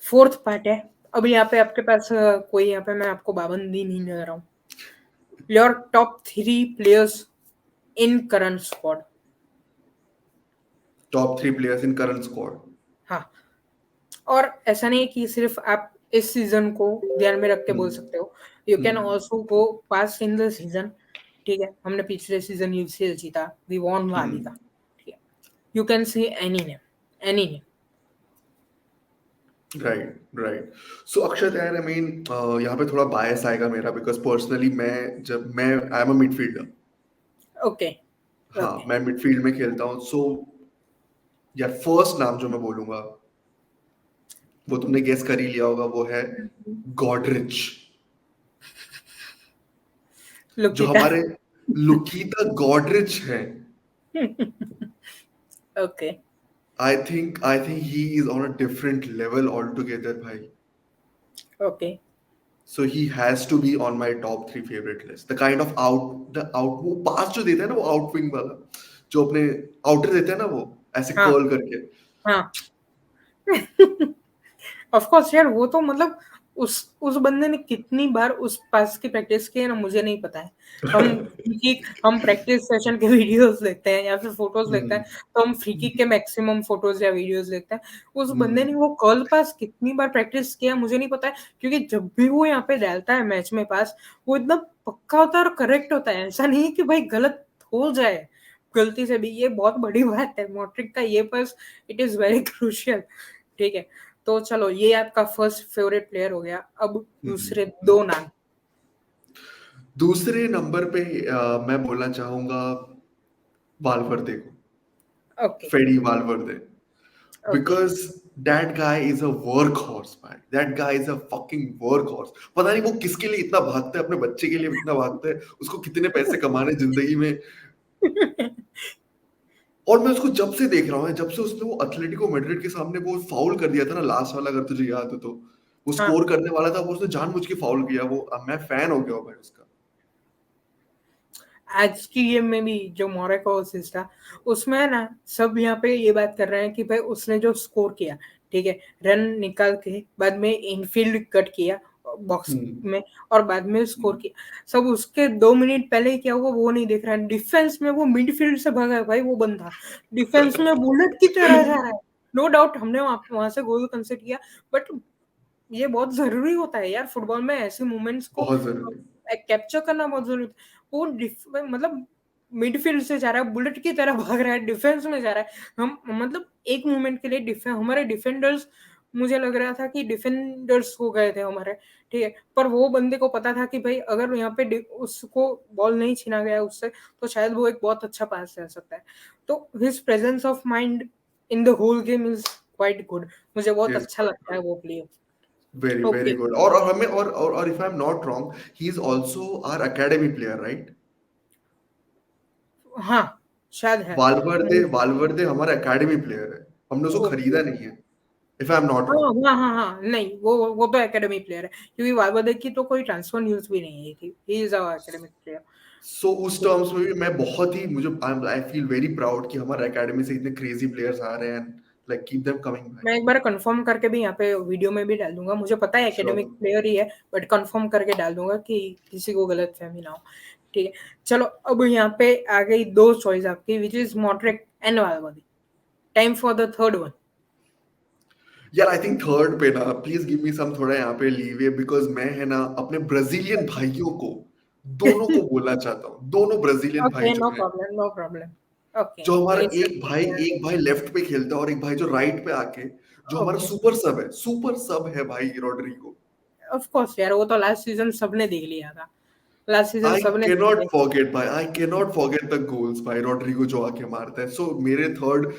Fourth part है। अब यहाँ पे आपके पास कोई यहाँ पे मैं आपको पाबंदी नहीं दे रहा हूँ। Your top 3 players in current squad. Top 3 players in current squad. हाँ, और ऐसा नहीं कि सिर्फ आप इस सीजन को ध्यान में रख के बोल सकते हो, you can also go pass in the season. ठीक है, हमने पिछले सीजन यूसीएल जीता, वी वॉन ला लीगा। ठीक है, you can say any name, any name. Right right. So Akshat यार, आई मीन यहाँ पे थोड़ा बायस आएगा मेरा, बिकॉज पर्सनली मैं I am a midfielder. Okay हाँ, ओके मैं मिडफील्ड में खेलता हूँ। सो यार, फर्स्ट नाम जो मैं बोलूंगा वो तुमने गेस कर ही लिया होगा, वो है गॉडरिच। जो लुकिता। हमारे लुकीता गॉडरिच है। Okay I think he is on a different level all together भाई। Okay So he has to be on my top 3 favorite list. The kind of वो पास जो देता है ना, वो आउटविंग वाला, जो अपने आउटर देता है ना, वो ऐसे हाँ कर्ल करके। हाँ। ऑफ कोर्स यार, वो तो मतलब उस बंदे ने कितनी बार उस पास की प्रैक्टिस की है ना, मुझे नहीं पता है। हम हम प्रैक्टिस सेशन के वीडियोस देखते हैं या फिर फोटोज देखते हैं, तो हम फ्री किक के मैक्सिमम फोटोज या वीडियोस देखते हैं। उस बंदे ने वो कर्ल पास कितनी बार प्रैक्टिस किया मुझे नहीं पता है, क्योंकि जब भी वो यहाँ पे डालता है मैच में पास, वो एकदम पक्का होता है और करेक्ट होता है। ऐसा नहीं है कि भाई गलत हो जाए गलती से भी, ये बहुत बड़ी बात है मॉड्रिक का ये पास, इट इज वेरी क्रूशियल। ठीक है, तो चलो ये आपका फर्स्ट फेवरेट प्लेयर हो गया। अब दूसरे दो नाम। दूसरे नंबर पे मैं बोलना चाहूंगा वाल्वर्दे को, okay Fede Valverde. Okay because that guy is a work horse भाई, that guy is a fucking work horse. पता नहीं वो किसके लिए इतना भागता है, अपने बच्चे के लिए इतना भागता है, उसको कितने पैसे कमाने जिंदगी में। और मैं उसको जब से देख रहा हूँ, जब से उसने वो एथलेटिको मैड्रिड के सामने वो फाउल कर दिया था ना लास्ट वाला, अगर तुझे याद हो तो, वो हाँ, स्कोर करने वाला था, वो उसने जानबूझ के फाउल किया। वो मैं फैन हो गया हूँ भाई उसका। आज की गेम में भी जो मोरक्को वर्सेस था, उसमें है ना, सब यहाँ पे ये बात कर रहे हैं कि भाई उसने जो स्कोर किया, ठीक है, रन निकाल के बाद में इनफील्ड कट किया बॉक्स हम्म, में, और बाद में स्कोर किया, सब उसके 2 मिनट पहले ही क्या हुआ वो नहीं देख रहा है। डिफेंस में वो मिडफील्ड से भागा है भाई, वो बंदा डिफेंस में बुलेट की तरह जा रहा है। नो डाउट हमने वहां से गोल कंसीडर किया, बट ये बहुत जरूरी होता है यार फुटबॉल में, ऐसे मोमेंट्स को बहुत जरूरी। कैप्चर करना बहुत जरूरी होता है। वो मतलब मिडफील्ड से जा रहा है, बुलेट की तरह भाग रहा है, डिफेंस में जा रहा है। हम मतलब एक मोमेंट के लिए हमारे डिफेंडर्स, मुझे लग रहा था कि डिफेंडर्स हो गए थे हमारे, ठीक है, पर वो बंदे को पता था कि भाई अगर यहाँ पे उसको बॉल नहीं छीना गया उससे, तो शायद वो एक बहुत अच्छा पास रह सकता है। तो his presence of mind in the whole game is quite good, मुझे बहुत Yes, अच्छा लगता है वो player. Very very okay, good. और हमें और if I am not wrong, he is also our academy player, right? हाँ शायद है। वाल्वर्दे हमारा एकेडमी प्लेयर है, हमने उसको ओके, खरीदा नहीं है, इफ आई एम नॉट हाँ रॉन्ग। हाँ हाँ हाँ, नहीं वो तो एकेडमी प्लेयर है, क्योंकि वाइवा की तो कोई ट्रांसफर न्यूज भी नहीं आई थी। He is our academic player. So उस टर्म्स में भी मैं बहुत ही, मुझे आई फील वेरी प्राउड कि हमारे एकेडमी से इतने क्रेजी प्लेयर्स आ रहे हैं, लाइक कीप देम कमिंग भाई। मैं एक बार कंफर्म करके भी यहाँ पे वीडियो में भी डाल दूंगा, मुझे पता है श्योर। एकेडमिक प्लेयर ही है, बट कंफर्म करके डाल दूंगा कि किसी को गलत फहमी ना हो। ठीक है, चलो अब यहाँ पे आ गई दो चॉइस आपकी, which is Modric and Valverde. Time for the third one. यार आई थिंक थर्ड पे ना, प्लीज गिव मी सम थोड़ा यहाँ पे लीवे, बिकॉज मैं है ना अपने ब्राजीलियन भाइयों को, दोनों को बोलना चाहता हूँ, दोनों ब्राजीलियन भाई ओके, जो नो हैं, प्रॉब्लम नो प्रॉब्लम। ओके, जो हमारा लिसन। एक भाई लेफ्ट पे खेलता है और एक भाई जो राइट पे आके, जो हमारा ओके, सुपर सब है भाई, रॉड्रिगो। ऑफ कोर्स यार, वो तो लास्ट सीजन सबने देख लिया था, लास्ट सीजन आई सबने देख कैनॉट लिया। फॉरगेट भाई, I cannot forget the goals भाई, रॉड्रिगो जो आके मारता है। सो मेरे थर्ड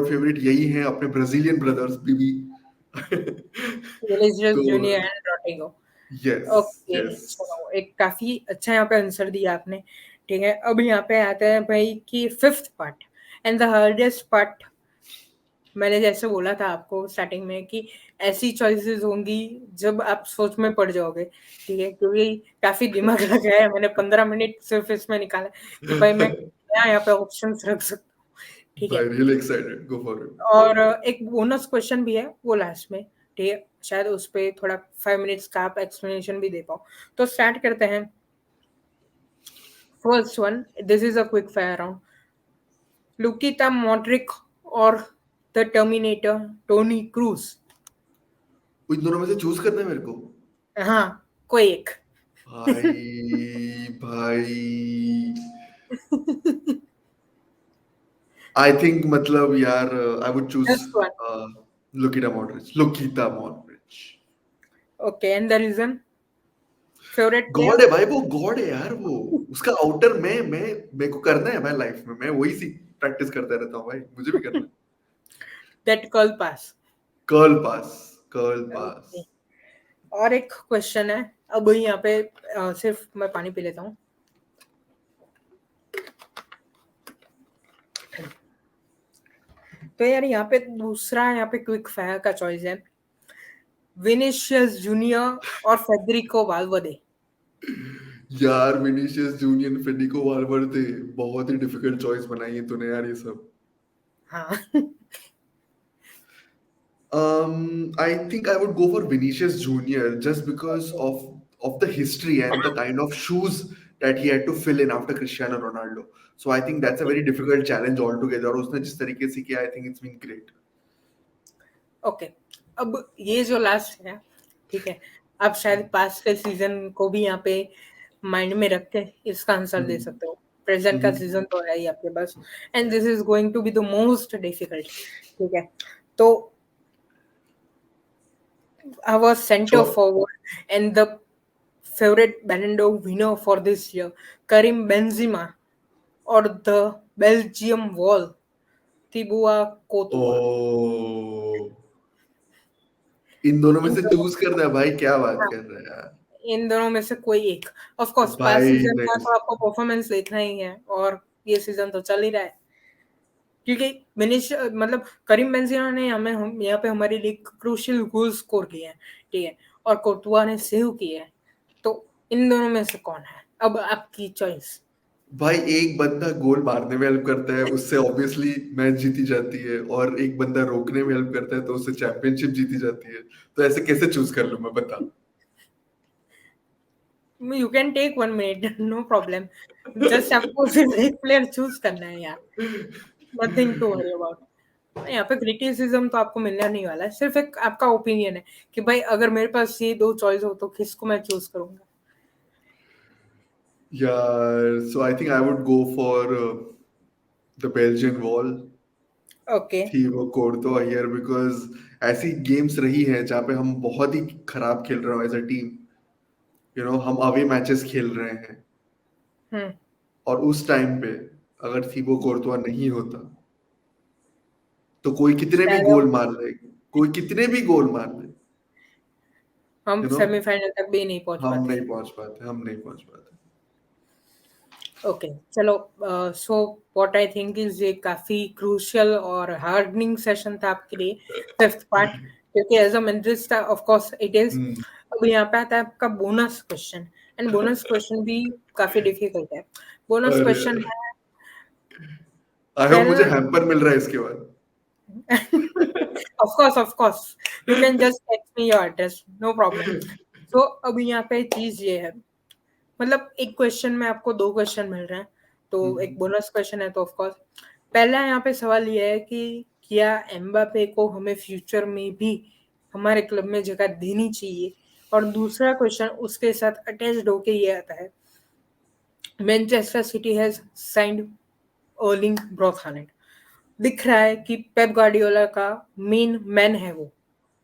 फेवरेट यही हैं, अपने ब्राजीलियन ब्रदर्स बीबी। विनीसियस तो junior and Rodrigo. Yes okay, yes. चलो एक काफी अच्छा यहाँ पे आंसर दिया आपने। ठीक है, अब यहाँ पे आते हैं भाई कि fifth part and the hardest part. मैंने जैसे बोला था आपको स्टार्टिंग में कि ऐसी चॉइसेस होंगी जब आप सोच में पड़ जाओगे, ठीक है, क्योंकि काफी दिमाग लगाया है मैंने, 15 मिनट सिर्फ इसमें निकाला कि भाई मैं क्या यहाँ पे ऑप्शंस रख सकता हूँ। ठीक भाई है, really excited, go for it. और एक बोनस क्वेश्चन भी है वो लास्ट में। ठीक है, शायद उस पे थोड़ा 5 मिनट्स का आप एक्सप्लेनेशन भी दे पाओ। तो स्टार्ट करते हैं। First one, this is a quick fire round. Luka Modric और द टर्मिनेटर टोनी क्रूज? इन दोनों में से चूज करना है मेरे को। हाँ, कोई एक। भाई भाई आई थिंक मतलब यार I would choose just one. Luka Modric. Okay, and the reason? Favourite god player? है भाई, वो गॉड है यार वो। उसका आउटर मैं मेरे को करना है भाई लाइफ में, मैं वही सी प्रैक्टिस करता रहता हूँ भाई, मुझे भी करना है। That curl pass. Curl pass, curl pass. Okay, और एक क्वेश्चन है। अब यहाँ पे सिर्फ मैं पानी पी लेता हूँ। तो यार यहाँ पे दूसरा, यहाँ पे क्विक फायर का चॉइस है, विनीशियस जूनियर और फेडरिको वाल्वर्दे। यार विनीशियस जूनियर, फेडेरिको वाल्वर्दे, बहुत ही डिफिकल्ट चॉइस बनाई है तूने यार ये सब। हाँ। I think I would go for Vinicius Junior just because of the history and the kind of shoes that he had to fill in after Cristiano Ronaldo. So I think that's a okay very difficult challenge altogether. और उसने जिस तरीके से किया, I think it's been great. Okay, अब ये जो last है, ठीक है, आप शायद पास्ट के सीजन को भी यहाँ पे माइंड में रख के इसका आंसर दे हम्म, सकते हो। प्रेजेंट का हम्म, सीजन तो है ही आपके पास, and this is going to be the most difficult. ठीक है, तो our center Sure. forward and the favorite Ballon d'Or winner for this year, Karim Benzema, or the Belgium wall, Thibaut Courtois? Oh, इन दोनों में इन से दोनों choose करना है भाई, क्या बात हाँ, कर रहे हैं यार। इन दोनों में से कोई एक। ऑफ कोर्स पास्ट भाई सीजन का नेक्स्ट। तो आपको परफॉर्मेंस देखना ही है, और ये सीजन तो चल ही रहा है, क्योंकि मिनिश मतलब करीम बेंजेमा ने हमें हम यहाँ पे हमारे लिए क्रूशियल गोल स्कोर किए हैं, ठीक है, और कोर्टुआ ने सेव किए हैं। तो इन दोनों में से कौन है? अब आपकी चॉइस। भाई एक बंदा गोल मारने में हेल्प करता है, उससे ऑब्वियसली मैच जीती जाती है, और एक बंदा रोकने में हेल्प करता है तो उससे चैंपियनशिप जीती जाती है। तो ऐसे कैसे चूज कर लूं मैं, बता। You can take 1 minute, no problem. Just आपको सिर्फ एक प्लेयर चूज करना है यार, नथिंग टू वरी अबाउट। यहाँ पे क्रिटिसिज्म तो आपको मिलने नहीं वाला है, सिर्फ एक आपका ओपिनियन है कि भाई अगर मेरे पास ये दो चॉइस हो तो किसको मैं चूज करूंगा। यार so I think I would go for the Belgian wall, okay. थी वो कोर्तो हियर, बिकॉज ऐसी गेम्स रही है जहाँ पे हम बहुत ही खराब खेल रहे हो एज अ टीम। हम अवे मैचेस खेल रहे हैं, हम्म। और उस टाइम पे अगर थीबो कोर्तुआ नहीं होता तो कोई कितने भी शायद गोल मार ले, कोई कितने भी गोल मार ले, हम यू नो सेमीफाइनल तक भी नहीं पहुंच हम पाते। नहीं पहुंच पाते, हम नहीं पहुंच पाते। ओके, चलो। So what I think is ये काफी क्रूशियल और हार्डनिंग सेशन था आपके लिए, फिफ्थ पार्ट, क्योंकि as a mentalist of course it is. Hmm, अब यहाँ पे आता है आपका bonus question, and bonus question भी काफी डिफिकल्ट है। बोनस अरे क्वेश्चन अरे, है, आई होप टेल। मुझे हैम्पर मिल रहा है इसके बाद। Of course, you can just text me your address, no problem. सो अब यहाँ पे चीज ये है, मतलब एक क्वेश्चन में आपको दो क्वेश्चन मिल रहे हैं, तो एक हम्म, बोनस क्वेश्चन है, तो ऑफ कोर्स पहला यहाँ पे सवाल ये है कि क्या एम्बापे को हमें फ्यूचर में भी हमारे क्लब में जगह देनी चाहिए? और दूसरा क्वेश्चन उसके साथ अटैच्ड होके ये आता है, Manchester city has signed Erling broth Holland. दिख रहा है कि पेप गार्डियोला का मेन मैन है वो,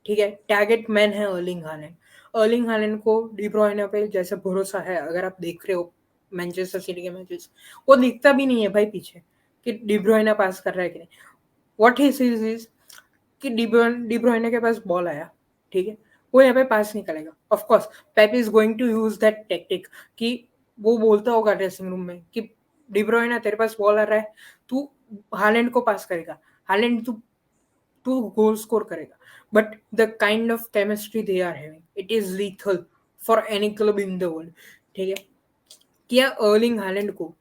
ठीक है, टारगेट मैन है अर्लिंग हालैंड। अर्लिंग हालैंड को डी ब्रुयने पे जैसे भरोसा है, अगर आप देख रहे हो मैनचेस्टर सिटी के मैचेस, वो दिखता भी नहीं है भाई पीछे कि डी ब्रुयने पास कर रहा है कि नहीं। व्हाट ही सीज इज कि डी ब्रुयने के पास बॉल आया, ठीक है, वो यहाँ पे पास नहीं करेगा। Of course Pep is going to use that tactic, कि वो बोलता होगा ड्रेसिंग रूम में कि डी ब्रुयने तेरे पास बॉल आ रहा है, तू हालैंड को पास करेगा, हालैंड तू टू गोल स्कोर करेगा। But the kind of chemistry they are having, it is lethal for any club in the world, ठीक है। क्या अर्लिंग हालैंड को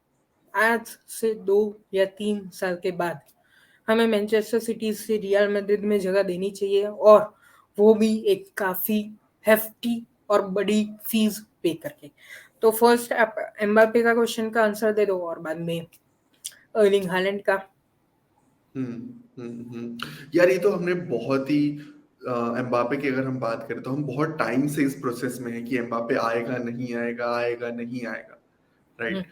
आज से 2 या 3 साल के बाद हमें मैनचेस्टर सिटी से रियल मैड्रिड में जगह देनी चाहिए? और वो भी एक काफी हेफ्टी और बड़ी फीस पे करके। तो फर्स्ट आप एम्बापे का क्वेश्चन का आंसर दे दो और बाद में अर्लिंग हालैंड का। यार ये तो हमने बहुत ही एम्बापे की अगर हम बात करें तो हम बहुत टाइम से इस प्रोसेस में है कि एम्बापे आएगा नहीं आएगा, आएगा नहीं आएगा, hmm, right?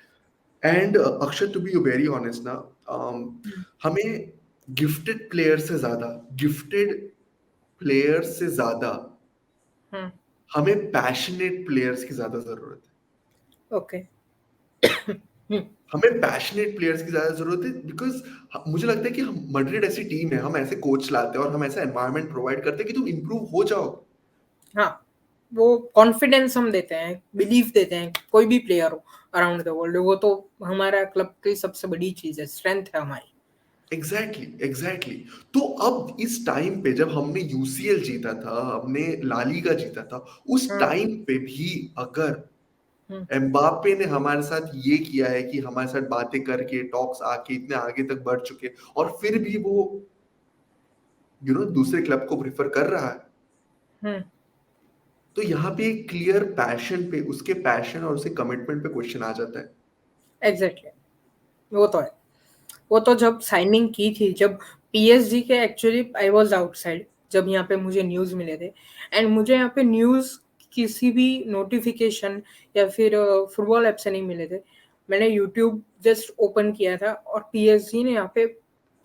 And Akshay, to be very honest ना, हम्म, हमें गिफ्टेड प्लेयर से ज्यादा गिफ्टेड प्लेयर से ज्यादा हम्म, हमें पैशनेट प्लेयर्स की ज्यादा जरूरत है। ओके। हम्म, हमें पैशनेट प्लेयर्स की ज्यादा जरूरत है, बिकॉज मुझे लगता है कि हम मैड्रिड ऐसी टीम है, हम ऐसे कोच लाते हैं और हम ऐसा एनवायरनमेंट प्रोवाइड करते हैं कि तुम इंप्रूव हो जाओ। हाँ, वो कॉन्फिडेंस हम देते हैं, बिलीफ देते हैं, कोई भी प्लेयर हो अराउंड द वर्ल्ड, वो तो हमारा क्लब की सबसे बड़ी चीज है, स्ट्रेंथ है हमारी। Exactly exactly. तो अब इस टाइम पे जब हमने यूसीएल जीता था, हमने ला लीगा जीता था, उस हाँ, टाइम पे भी अगर हम्म, एम्बापे ने हमारे साथ ये किया है कि हमारे साथ बातें करके, टॉक्स आके इतने आगे तक बढ़ चुके, और फिर भी वो दूसरे क्लब को प्रिफर कर रहा है, हम्म, तो यहाँ पे एक क्लियर पैशन पे, उसके पैशन और उसके कमिटमेंट पे क्वेश्चन आ जाता है। एग्जैक्टली, वो तो है। वो तो जब साइनिंग की थी, जब पीएसजी के, एक्चुअली आई वाज आउटसाइड जब यहाँ पे मुझे न्यूज़ मिले थे, एंड मुझे यहाँ पे न्यूज़ किसी भी नोटिफिकेशन या फिर फुटबॉल ऐप से नहीं मिले थे। मैंने यूट्यूब जस्ट ओपन किया था और पीएसजी ने यहाँ पे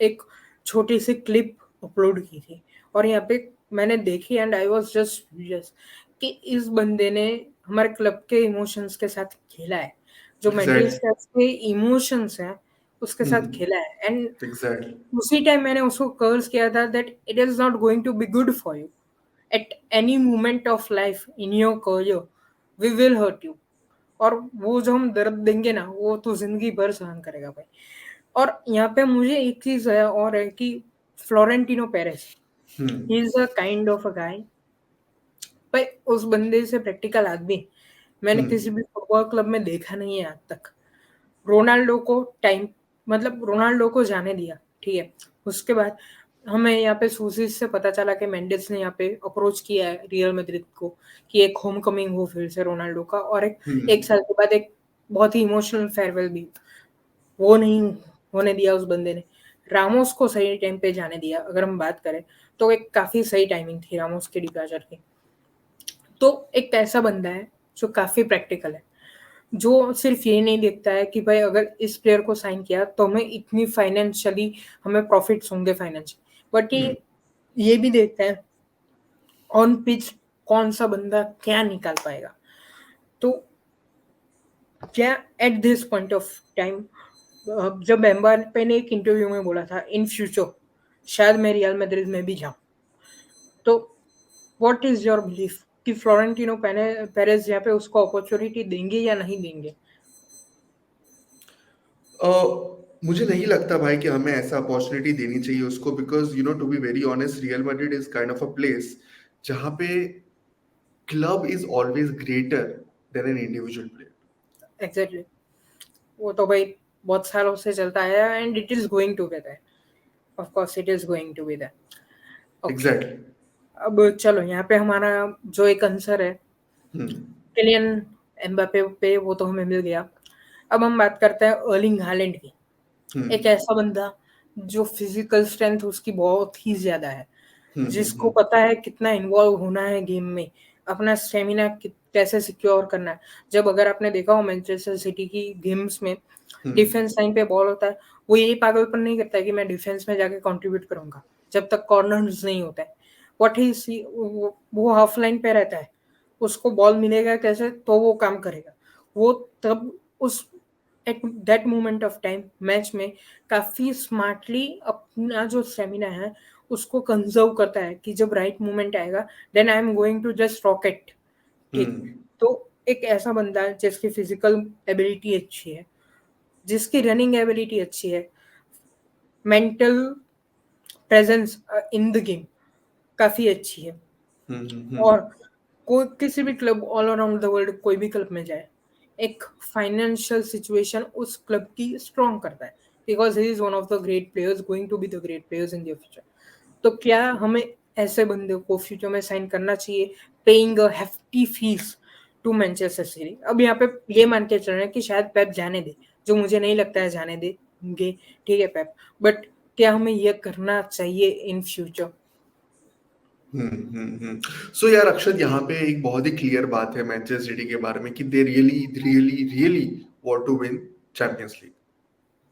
एक छोटी सी क्लिप अपलोड की थी, और यहाँ पे मैंने देखी and I was just furious कि इस बंदे ने हमारे क्लब के इमोशंस के साथ खेला है, जो मेंटल एग्जैक्टली। स्ट्रेस के इमोशंस हैं उसके साथ हम्म। खेला है। And exactly. उसी टाइम मैंने उसको कर्स किया था that it is not going to be good for you at any moment of life in your career, we will hurt you. और वो जो हम दर्द देंगे ना, वो तो जिंदगी भर सहन करेगा भाई। और यहाँ पे मुझे एक चीज है और है कि Florentino Perez, he hmm. Is a kind of a guy भाई। उस बंदे से प्रैक्टिकल आदमी मैंने किसी हम्म। भी फुटबॉल क्लब में देखा नहीं है आज तक। रोनाल्डो को टाइम, मतलब रोनाल्डो को जाने दिया, ठीक है। उसके बाद हमें यहाँ पे सोर्सेज से पता चला कि मेंडिस ने यहाँ पे अप्रोच किया है रियल मैड्रिड को कि एक होम कमिंग हो फिर से रोनाल्डो का, और एक एक हम्म। साल के बाद एक बहुत ही इमोशनल फेयरवेल भी। वो नहीं होने दिया उस बंदे ने। रामोस को सही टाइम पे जाने दिया, अगर हम बात करें तो एक काफी सही टाइमिंग थी रामोस के डिपार्चर की। तो एक ऐसा बंदा है जो काफी प्रैक्टिकल है, जो सिर्फ ये नहीं देखता है कि भाई अगर इस प्लेयर को साइन किया तो हमें इतनी फाइनेंशियली हमें प्रॉफिट्स होंगे फाइनेंशियल, बट हम्म। ये भी देखता है ऑन पिच कौन सा बंदा क्या निकाल पाएगा। तो क्या at this point of time, जब एम्बापे ने एक इंटरव्यू में बोला था इन फ्यूचर शायद मैं रियल मैड्रिड में भी जाऊं, तो व्हाट इज योर बिलीफ कि फ्लोरेंटिनो पेरेज यहाँ पे उसको अपॉर्चुनिटी देंगे या नहीं देंगे? अ, मुझे नहीं लगता भाई कि हमें ऐसा अपॉर्चुनिटी देनी चाहिए उसको, because to be very honest, Real Madrid is kind of a place जहाँ पे club is always greater than an individual player. Exactly, वो तो भाई बहुत सालों से चलता है and it is going to be there, of course it is going to be there. Okay, exactly. अब चलो यहाँ पे हमारा जो एक आंसर है हम्म। किलियन एम्बापे पे, वो तो हमें मिल गया। अब हम बात करते हैं अर्लिंग हालैंड की। एक हम्म। ऐसा बंदा जो फिजिकल स्ट्रेंथ उसकी बहुत ही ज्यादा है, जिसको हम्म। पता है कितना इन्वॉल्व होना है गेम में, अपना स्टेमिना कैसे सिक्योर करना है। जब अगर आपने देखा हो मैनचेस्टर सिटी की गेम्स में, हम्म। डिफेंस लाइन पे बॉल होता है, वो यही पागलपन नहीं करता है कि मैं डिफेंस में जाके कंट्रीब्यूट करूंगा जब तक कॉर्नर्स नहीं होता है। व्हाट ही सी, वो हाफ लाइन पे रहता है, उसको बॉल मिलेगा कैसे तो वो काम करेगा। वो तब उस at that moment of time match में काफी स्मार्टली अपना जो स्टेमिना है उसको कंजर्व करता है कि जब राइट मोमेंट आएगा then I am going to just rocket. ठीक, हम्म। तो एक ऐसा बंदा है जिसकी फिजिकल एबिलिटी अच्छी है, जिसकी रनिंग एबिलिटी अच्छी है, mental presence in the game काफी अच्छी है, और हम्म। कोई किसी भी club all around the world कोई भी क्लब में जाए, एक फाइनेंशियल सिचुएशन उस क्लब की स्ट्रॉन्ग करता है, because he is one of the great players, going to be the great players in the future. तो क्या हमें ऐसे बंदे को फ्यूचर में साइन करना चाहिए, paying a hefty fees to Manchester City. अब यहाँ पे ये मान के चल रहे हैं कि शायद पेप जाने दे, जो मुझे नहीं लगता है जाने देंगे, ठीक है पेप, बट क्या हमें ये करना चाहिए इन फ्यूचर? सो यार अक्षत, यहाँ पे एक बहुत ही क्लियर बात है मैनचेस्टर सिटी के बारे में कि they really really really want to win Champions League.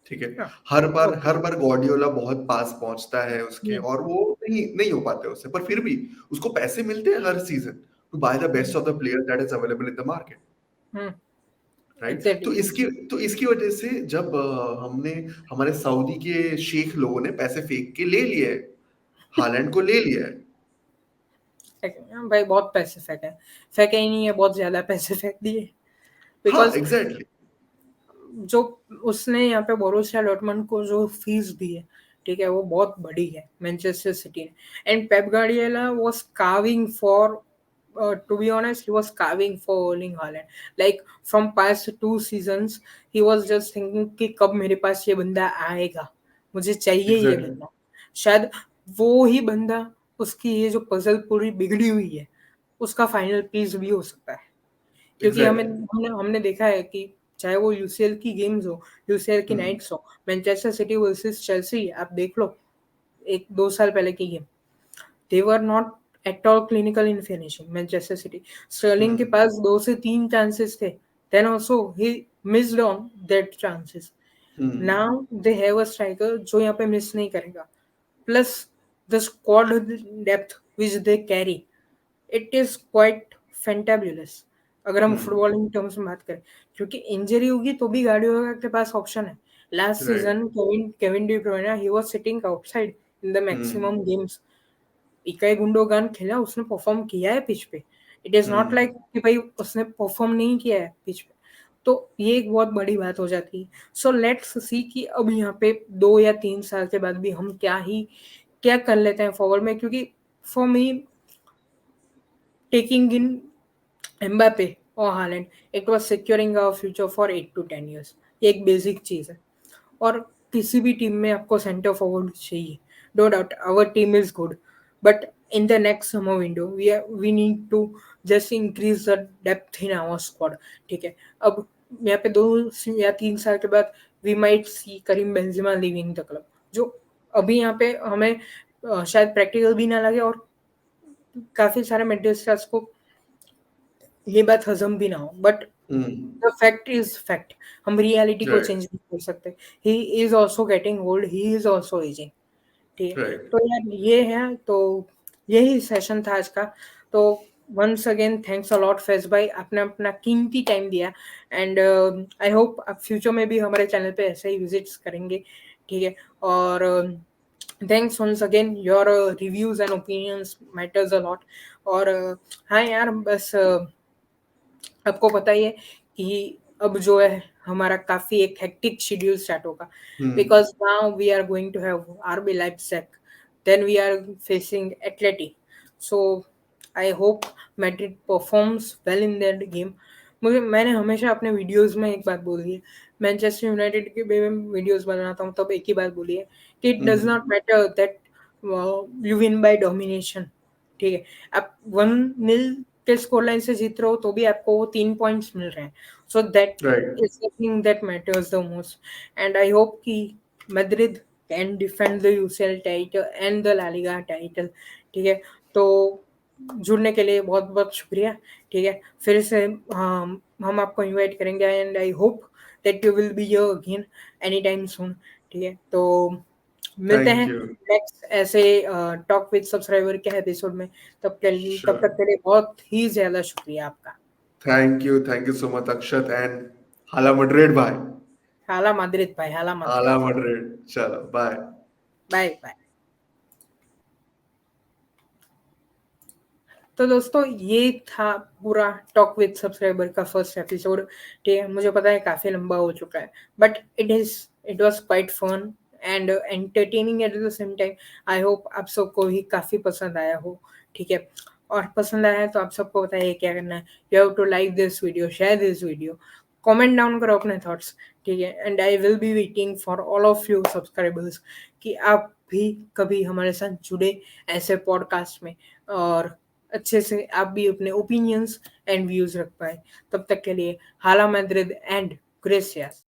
ठीक है। हर बार गॉर्डियोला बहुत पास पहुंचता है उसके, हम्म और वो नहीं नहीं हो पाते उससे, पर फिर भी उसको पैसे मिलते हैं हर season to buy the best of the player that is available in the market. Hmm right. Exactly. तो इसकी वजह से जब हमने हमारे सऊदी के शेख लोगों ने पैसे फेंक के ले लिए है, हालैंड को ले लिया है। भाई बहुत पैसे फेंके ही नहीं है, बहुत ज्यादा पैसे फेंक दिए, हाँ बिकॉज एग्जैक्टली। जो उसने यहाँ पे बोरुसिया डॉर्टमंड को जो फीस दी है, ठीक है, वो बहुत बड़ी है मैनचेस्टर सिटी ने। And Pep Guardiola was carving for, to be honest, he was carving for Erling Haaland. Like from past 2 seasons, he was just thinking कि कब मेरे पास ये बंदा आएगा, मुझे चाहिए ये एग्जैक्टली। बंदा। शायद वो ही बंदा, उसकी ये जो पजल पूरी बिगड़ी हुई है, उसका फाइनल पीस भी हो सकता है। क्योंकि हमें एग्जैक्टली। हमने हमने देखा है कि चाहे वो यूसीएल की गेम्स हो, यूसीएल की हम्म। नाइट्स हो, मैनचेस्टर सिटी वर्सेस चेल्सी, आप देख लो, 1-2 साल पहले की game, they were not at all clinical in finishing. Manchester City, Sterling के हम्म। पास 2 से 3 चांसेस थे, then also he missed on that chances. Hmm. Now they have a striker जो यहाँ पे मिस नहीं करेगा, plus the squad depth which they carry, it is quite fantabulous, अगर हम हम्म। फुटबॉलिंग टर्म्स में बात करें। क्योंकि इंजरी होगी तो भी गार्डियोला के पास ऑप्शन है। Last right. Season Kevin Kevin De ब्रुयने, he was sitting outside in the hmm. Maximum games. इकाई गुंडोगान खेला, उसने परफॉर्म किया है पिच पे। It is not hmm. Like कि भाई उसने परफॉर्म नहीं किया है पिच पे। तो ये एक बहुत बड़ी बात हो जाती है। सो लेट्स सी कि अब यहाँ पे 2 या 3 साल के बाद भी हम क्या कर लेते हैं फॉरवर्ड में। क्योंकि for me, taking in Mbappe और Haaland, it was securing our future for 8 to 10 years। ये एक बेसिक चीज है। और किसी भी टीम में आपको सेंटर फॉरवर्ड चाहिए, no doubt our team is good, but in the next summer window we need to just increase the depth in our squad. ठीक है। अब यहाँ पे 2 या 3 साल के बाद we might see Karim Benzema leaving the club, जो अभी यहाँ पे हमें शायद प्रैक्टिकल भी ना लगे, और काफी सारे मेडिस्टर्स को ये बात हजम भी ना हो, but hmm. The fact is fact. हम रियलिटी को राइट। चेंज नहीं कर सकते। He is also getting old, he is also ageing. ठीक है। राइट। तो यार ये है, तो यही सेशन था आज का। तो once again thanks a lot Faiz भाई, आपने अपना कीमती टाइम दिया। एंड आई होप आप फ्यूचर में भी हमारे चैनल पे ऐसे ही विजिट्स करेंगे। ठीक है। और thanks once again, your reviews and opinions matters a lot. और हाँ यार, बस आपको पता ही है कि अब जो है हमारा काफी एक हेक्टिक शेड्यूल स्टार्ट होगा, hmm. Because now we are going to have RB Leipzig, then we are facing Athletic. So I hope Madrid performs well in that game. मैंने हमेशा अपने वीडियोस में एक बात बोली है, मैनचेस्टर यूनाइटेड के भी मैं वीडियोस बनाता हूँ तब एक ही बात बोली है कि it does not hmm. Matter that you win bye domination. ठीक है। आप 1-0 के स्कोर लाइन से जीत रहे हो तो भी आपको वो 3 पॉइंट्स मिल रहे हैं। So that right. Is the thing that matters the most. And I hope कि Madrid can defend the UCL title and the La Liga title. ठीक है। तो जुड़ने के लिए बहुत बहुत शुक्रिया। ठीक है। फिर से हम आपको इनवाइट करेंगे, and I hope that you will be here again any time soon. ठीक है। तो मिलते हैं थैंक यू। नेक्स्ट ऐसे टॉक विद सब्सक्राइबर के एपिसोड में। तब श्योर। तक के लिए बहुत ही ज्यादा शुक्रिया आपका। Thank you so much Akshat, and hala Madrid भाई। हाला माद्रिद भाई, हाला हाला माद्रिद। मड्रिड। चलो बाय। Bye bye. तो दोस्तों ये था पूरा टॉक विद सब्सक्राइबर का फर्स्ट एपिसोड। ठीक है। मुझे पता है काफी लंबा हो चुका है, but it was quite fun and entertaining at the same time. I hope आप सबको ही काफी पसंद आया हो। ठीक है। और पसंद आया है तो आप सबको बताइए क्या करना है। You have to like this video, share this video, comment down करो अपने थॉट्स। ठीक है। And I will be waiting for all of you subscribers कि आप भी कभी हमारे साथ जुड़े ऐसे पॉडकास्ट में और अच्छे से आप भी अपने ओपिनियंस एंड व्यूज़ रख पाएँ। तब तक के लिए हाला मैद्रिद एंड ग्रेसियास।